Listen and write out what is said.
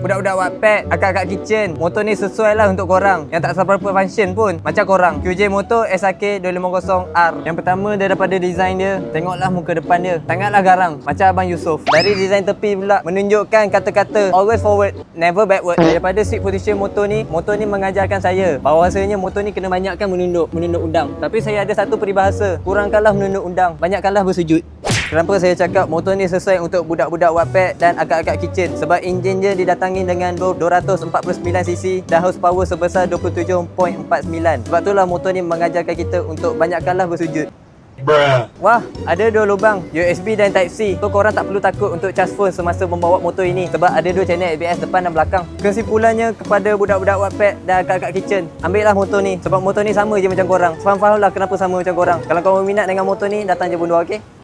Budak-budak Wattpad, akak-akak kitchen, motor ni sesuai lah untuk korang yang tak seberapa function pun macam korang. QJ Motor SRK 250R. Yang pertama daripada design dia, tengoklah muka depan dia, sangatlah garang macam Abang Yusof. Dari design tepi pula menunjukkan kata-kata always forward, never backward. Daripada seat position motor ni mengajarkan saya bahawasanya motor ni kena banyakkan menunduk undang. Tapi saya ada satu peribahasa, kurangkanlah menunduk undang, banyakkanlah bersujud. Kenapa saya cakap motor ni sesuai untuk budak-budak Wattpad dan akak-akak kitchen? Sebab enjin dia didatangi dengan 249cc dan horsepower sebesar 27.49. Sebab itulah motor ni mengajarkan kita untuk banyakkanlah bersujud. Wah, ada 2 lubang USB dan Type-C. So korang tak perlu takut untuk charge phone semasa membawa motor ini sebab ada 2 channel ABS depan dan belakang. Kesimpulannya kepada budak-budak Wattpad dan akak-akak kitchen, ambillah motor ni sebab motor ni sama je macam korang. Faham-fahamlah kenapa sama macam korang. Kalau korang minat dengan motor ni, datang je Bunda, okey?